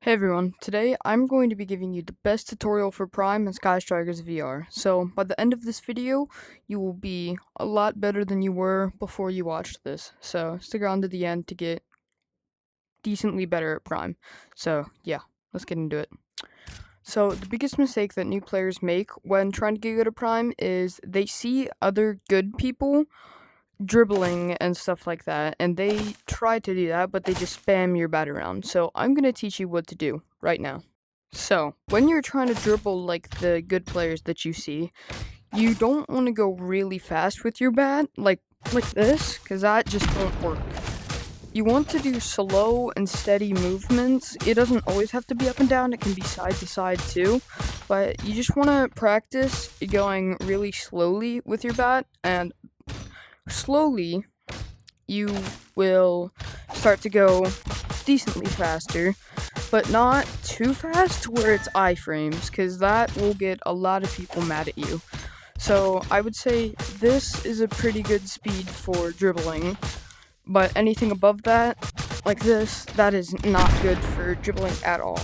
Hey everyone, today I'm going to be giving you the best tutorial for Prime and Sky Strikers VR. So by the end of this video, you will be a lot better than you were before you watched this. So stick around to the end to get decently better at Prime. So yeah, let's get into it. So the biggest mistake that new players make when trying to get good at Prime is they see other good people dribbling and stuff like that, and they try to do that, but they just spam your bat around. So I'm gonna teach you what to do right now. So when you're trying to dribble like the good players that you see, you don't want to go really fast with your bat, like this, because that just won't work. You want to do slow and steady movements. It doesn't always have to be up and down, it can be side to side too, but you just want to practice going really slowly with your bat, and slowly you will start to go decently faster, but not too fast where it's iframes, because that will get a lot of people mad at you. So I would say this is a pretty good speed for dribbling, but anything above that, like this, that is not good for dribbling at all.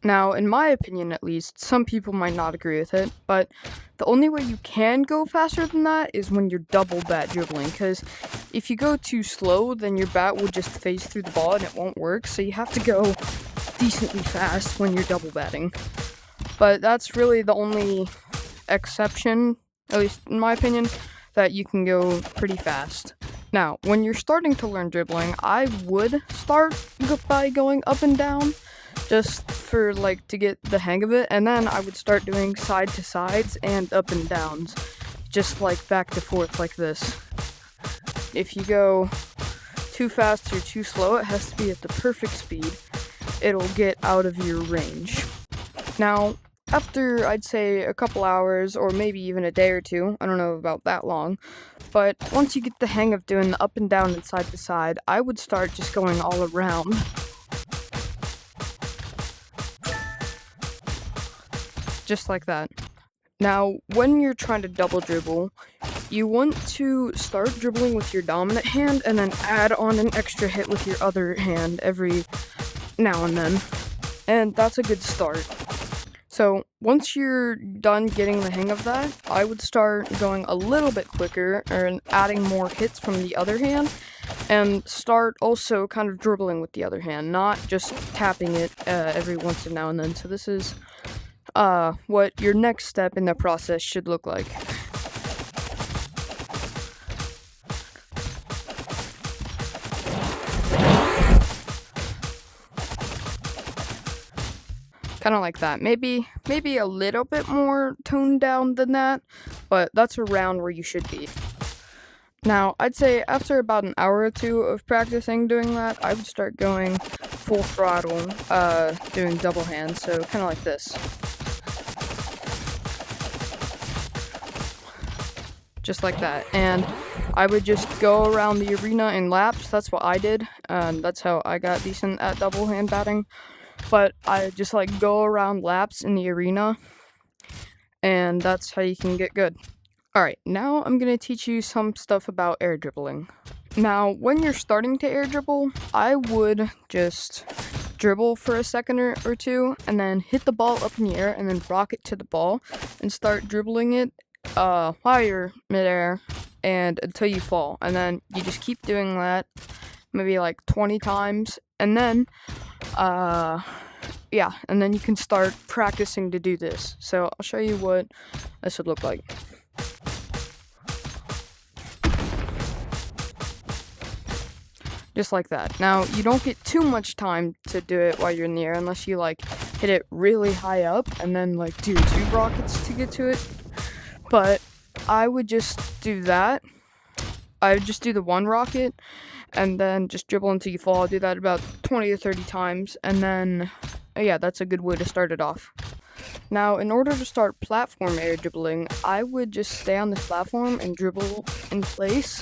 Now, in my opinion at least, some people might not agree with it, but the only way you can go faster than that is when you're double bat dribbling, because if you go too slow, then your bat will just phase through the ball and it won't work, so you have to go decently fast when you're double batting. But that's really the only exception, at least in my opinion, that you can go pretty fast. Now, when you're starting to learn dribbling, I would start by going up and down, just for to get the hang of it, and then I would start doing side to sides and up and downs, just back to forth like this. If you go too fast or too slow, it has to be at the perfect speed. It'll get out of your range. Now, after I'd say a couple hours or maybe even a day or two, I don't know about that long, but once you get the hang of doing the up and down and side to side, I would start just going all around. Just like that. Now, when you're trying to double dribble, you want to start dribbling with your dominant hand and then add on an extra hit with your other hand every now and then. And that's a good start. So, once you're done getting the hang of that, I would start going a little bit quicker and adding more hits from the other hand, and start also kind of dribbling with the other hand, not just tapping it every once and now and then. So this is what your next step in the process should look like. Kind of like that. Maybe a little bit more toned down than that, but that's around where you should be. Now, I'd say after about an hour or two of practicing doing that, I would start going full throttle, doing double hand, so kind of like this. Just like that, and I would just go around the arena in laps. That's what I did, and that's how I got decent at double hand batting. But I just go around laps in the arena, and that's how you can get good. Alright, now I'm gonna teach you some stuff about air dribbling. Now, when you're starting to air dribble, I would just dribble for a second or two, and then hit the ball up in the air, and then rock it to the ball, and start dribbling it while you're midair and until you fall, and then you just keep doing that maybe 20 times, and then and then you can start practicing to do this. So I'll show you what this would look like. Just like that. Now, you don't get too much time to do it while you're in the air unless you hit it really high up and then do 2 rockets to get to it. But I would just do that. I would just do the 1 rocket and then just dribble until you fall. I'll do that about 20 or 30 times, and then yeah, that's a good way to start it off. Now, in order to start platform air dribbling, I would just stay on this platform and dribble in place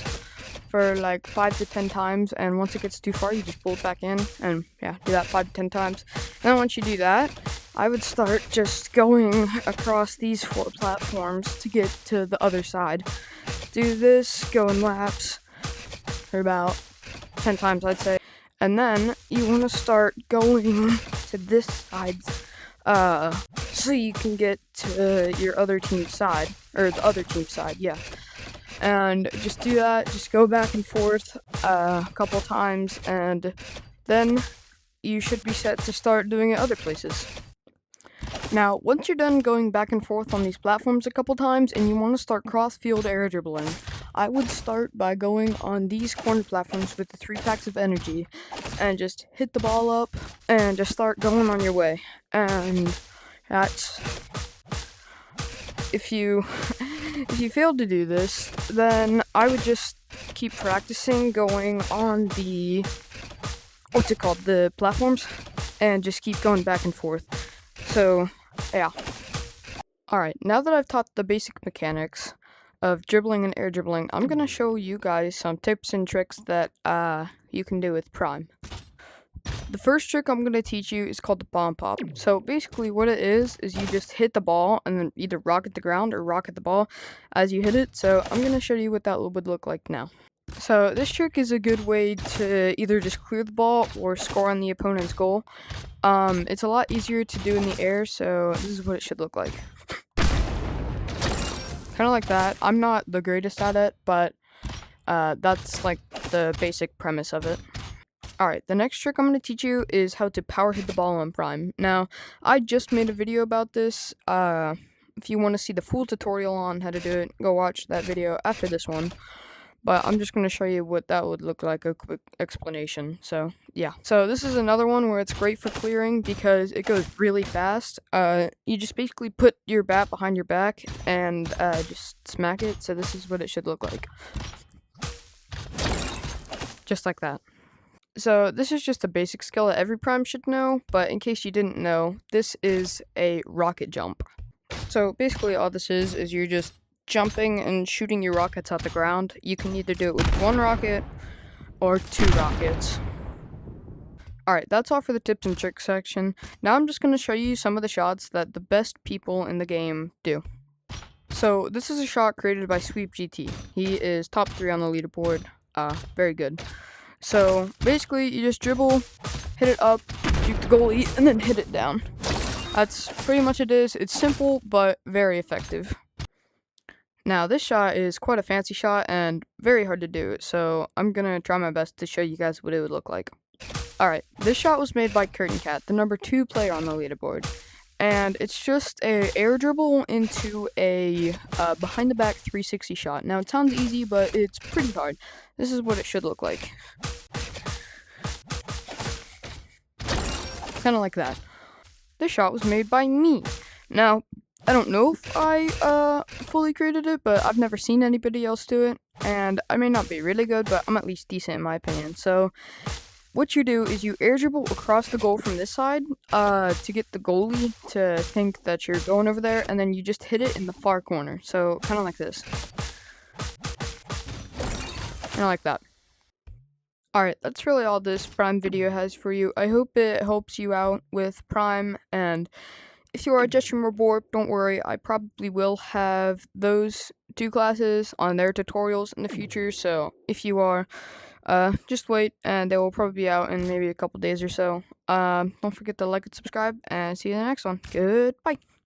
for 5 to 10 times, and once it gets too far, you just pull it back in, and yeah, do that 5 to 10 times. And then once you do that, I would start just going across these 4 platforms to get to the other side. Do this, go in laps for about 10 times, I'd say. And then you want to start going to this side, so you can get to your other team's side, or the other team's side, yeah. And just do that, just go back and forth a couple times, and then you should be set to start doing it other places. Now, once you're done going back and forth on these platforms a couple times and you want to start cross-field air dribbling, I would start by going on these corner platforms with the 3 packs of energy and just hit the ball up and just start going on your way. And that's... If you failed to do this, then I would just keep practicing going on the... the platforms, and just keep going back and forth. So, yeah. Alright, now that I've taught the basic mechanics of dribbling and air dribbling, I'm gonna show you guys some tips and tricks that you can do with Prime. The first trick I'm gonna teach you is called the bomb pop. So basically what it is you just hit the ball and then either rocket the ground or rocket the ball as you hit it. So I'm gonna show you what that would look like now. So this trick is a good way to either just clear the ball or score on the opponent's goal. It's a lot easier to do in the air, so this is what it should look like. Kind of like that. I'm not the greatest at it, but that's like the basic premise of it. Alright, the next trick I'm going to teach you is how to power hit the ball on Prime. Now, I just made a video about this. If you want to see the full tutorial on how to do it, go watch that video after this one. But I'm just going to show you what that would look like, a quick explanation. So, yeah. So, this is another one where it's great for clearing because it goes really fast. You just basically put your bat behind your back and just smack it. So, this is what it should look like. Just like that. So, this is just a basic skill that every Prime should know, but in case you didn't know, this is a rocket jump. So, basically all this is you're just jumping and shooting your rockets at the ground. You can either do it with 1 rocket or 2 rockets. Alright, that's all for the tips and tricks section. Now I'm just going to show you some of the shots that the best people in the game do. So, this is a shot created by Sweep GT. He is top 3 on the leaderboard. Very good. So, basically, you just dribble, hit it up, juke the goalie, and then hit it down. That's pretty much it is. It's simple, but very effective. Now, this shot is quite a fancy shot and very hard to do, so I'm gonna try my best to show you guys what it would look like. Alright, this shot was made by Curtain Cat, the number 2 player on the leaderboard. And it's just a air dribble into a behind the back 360 shot. Now, it sounds easy, but it's pretty hard. This is what it should look like. Kind of like that. This shot was made by me. Now, I don't know if I fully created it, but I've never seen anybody else do it. And I may not be really good, but I'm at least decent in my opinion. So, what you do is you air dribble across the goal from this side to get the goalie to think that you're going over there, and then you just hit it in the far corner. So, kind of like this. Kind of like that. Alright, that's really all this Prime video has for you. I hope it helps you out with Prime, and if you are just more bored, don't worry, I probably will have those 2 classes on their tutorials in the future, so if you are, just wait, and they will probably be out in maybe a couple days or so. Don't forget to like and subscribe, and see you in the next one. Goodbye!